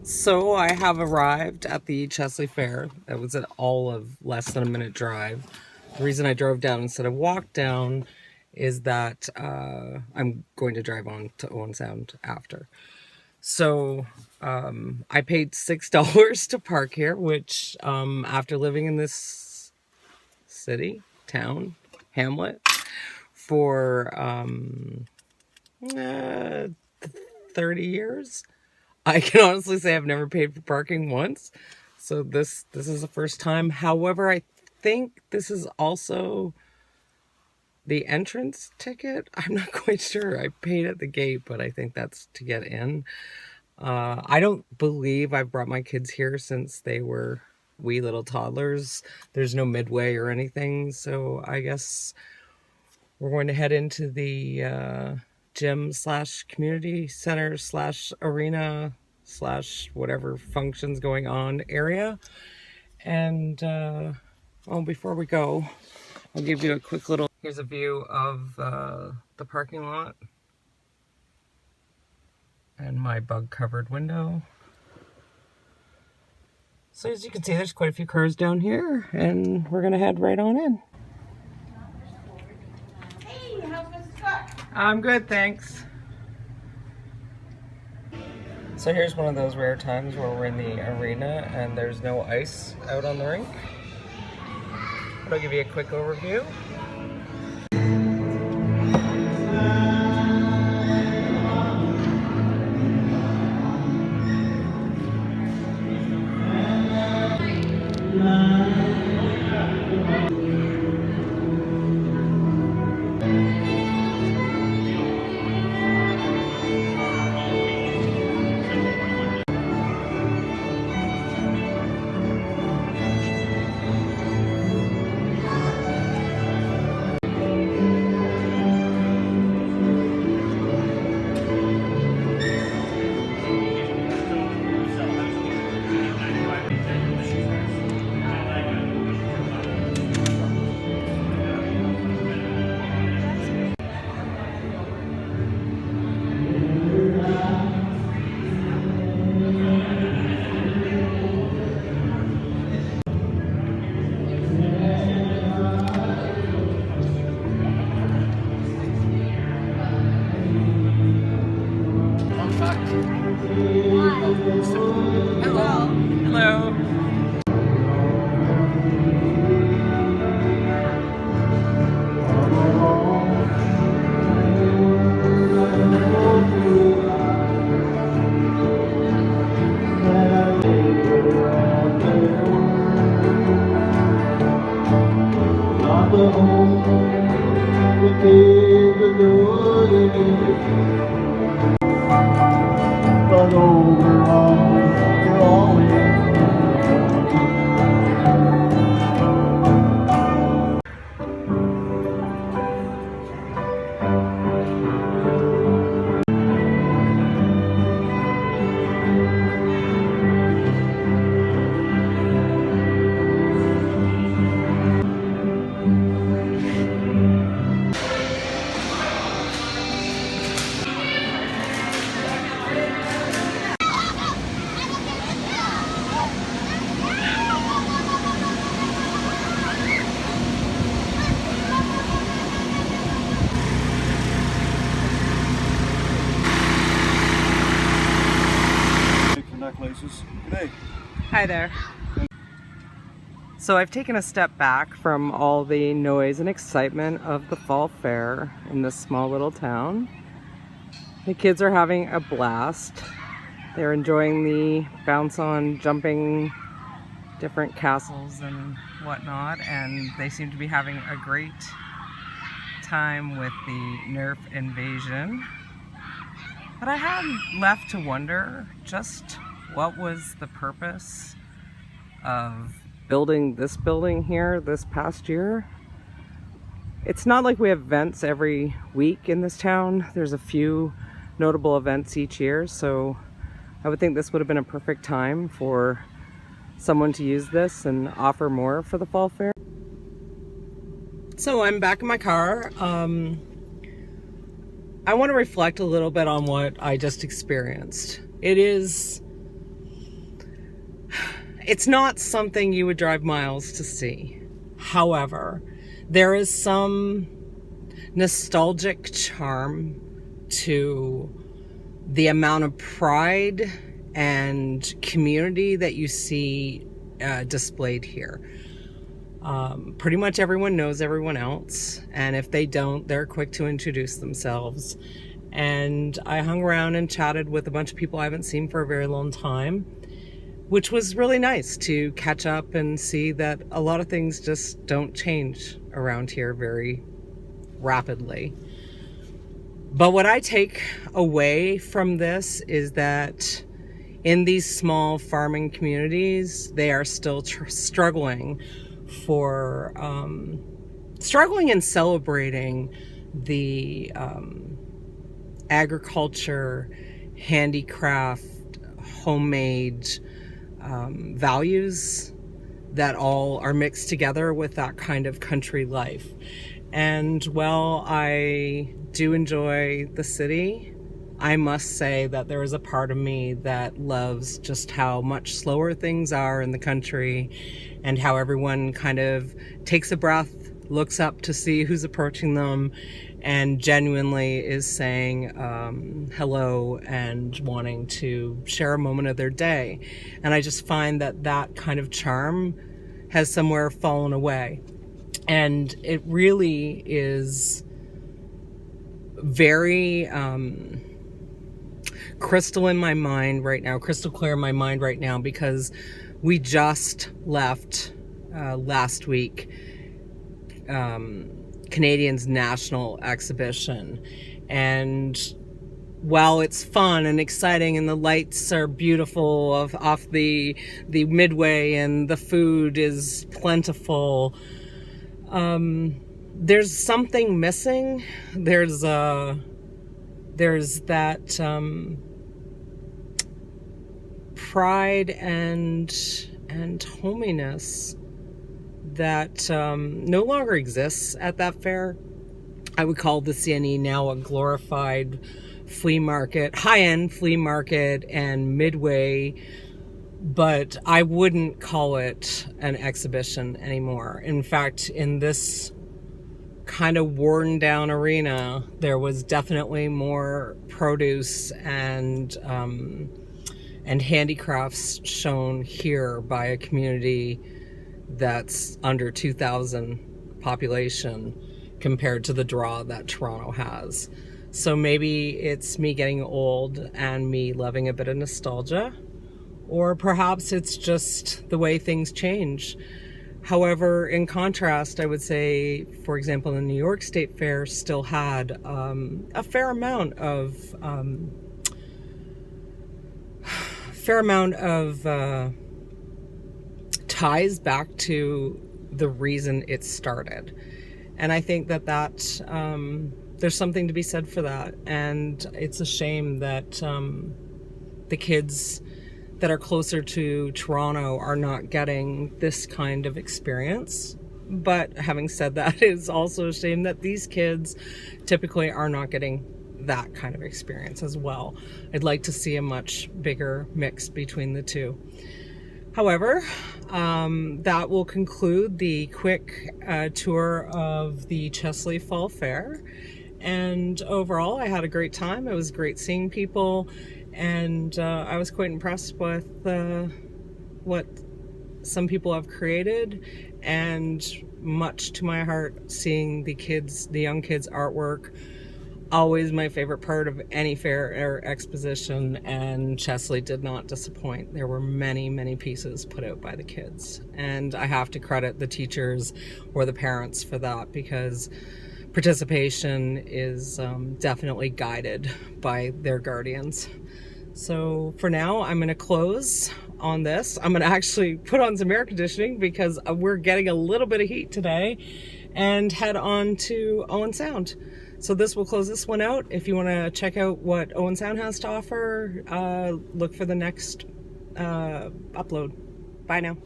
So I have arrived at the Chesley Fair. That was at all of less than a minute drive. The reason I drove down instead of walked down is that I'm going to drive on to Owen Sound after. So I paid $6 to park here, which after living in this city, town, hamlet for 30 years, I can honestly say I've never paid for parking once. So this is the first time. However, I think this is also the entrance ticket. I'm not quite sure. I paid at the gate, but I think that's to get in. I don't believe I've brought my kids here since they were wee little toddlers. There's no midway or anything, so I guess we're going to head into the gym slash community center slash arena slash whatever functions going on area. And before we go, I'll give you a quick little, here's a view of the parking lot and my bug covered window. So as you can see, there's quite a few cars down here, and we're gonna head right on in. Hey, how's Mrs. Cook? I'm good, thanks. So here's one of those rare times where we're in the arena and there's no ice out on the rink. But I'll give you a quick overview. Hello. Hello. But overall, you're always necklaces. G'day. Hi there. So I've taken a step back from all the noise and excitement of the fall fair in this small little town. The kids are having a blast. They're enjoying the bounce on, jumping different castles and whatnot, and they seem to be having a great time with the Nerf invasion. But I had left to wonder just what was the purpose of building this building here this past year. It's not like we have events every week in this town. There's a few notable events each year, so I would think this would have been a perfect time for someone to use this and offer more for the fall fair. So I'm back in my car. I want to reflect a little bit on what I just experienced. It is It's not something you would drive miles to see. However, there is some nostalgic charm to the amount of pride and community that you see displayed here. Pretty much everyone knows everyone else, and if they don't, they're quick to introduce themselves. And I hung around and chatted with a bunch of people I haven't seen for a very long time, which was really nice to catch up and see that a lot of things just don't change around here very rapidly. But what I take away from this is that in these small farming communities, they are still struggling and celebrating the agriculture, handicraft, homemade values that all are mixed together with that kind of country life. And while I do enjoy the city, I must say that there is a part of me that loves just how much slower things are in the country and how everyone kind of takes a breath, looks up to see who's approaching them, and genuinely is saying hello and wanting to share a moment of their day. And I just find that that kind of charm has somewhere fallen away. And it really is very crystal clear in my mind right now, because we just left last week Canadian's National Exhibition, and while it's fun and exciting and the lights are beautiful off the midway and the food is plentiful, there's something missing. There's that pride and hominess that no longer exists at that fair. I would call the CNE now a glorified flea market, high-end flea market and midway, but I wouldn't call it an exhibition anymore. In fact, in this kind of worn down arena, there was definitely more produce and handicrafts shown here by a community that's under 2,000 population compared to the draw that Toronto has. So maybe it's me getting old and me loving a bit of nostalgia, or perhaps it's just the way things change. However, in contrast, I would say, for example, the New York State Fair still had a fair amount of ties back to the reason it started. And I think that there's something to be said for that. And it's a shame that the kids that are closer to Toronto are not getting this kind of experience. But having said that, it's also a shame that these kids typically are not getting that kind of experience as well. I'd like to see a much bigger mix between the two. However, that will conclude the quick tour of the Chesley Fall Fair. And overall, I had a great time. It was great seeing people, and I was quite impressed with what some people have created, and much to my heart, seeing the young kids' artwork. Always my favorite part of any fair or exposition, and Chesley did not disappoint. There were many, many pieces put out by the kids, and I have to credit the teachers or the parents for that, because participation is definitely guided by their guardians. So for now, I'm going to close on this. I'm going to actually put on some air conditioning because we're getting a little bit of heat today, and head on to Owen Sound. So this will close this one out. If you want to check out what Owen Sound has to offer, look for the next upload. Bye now.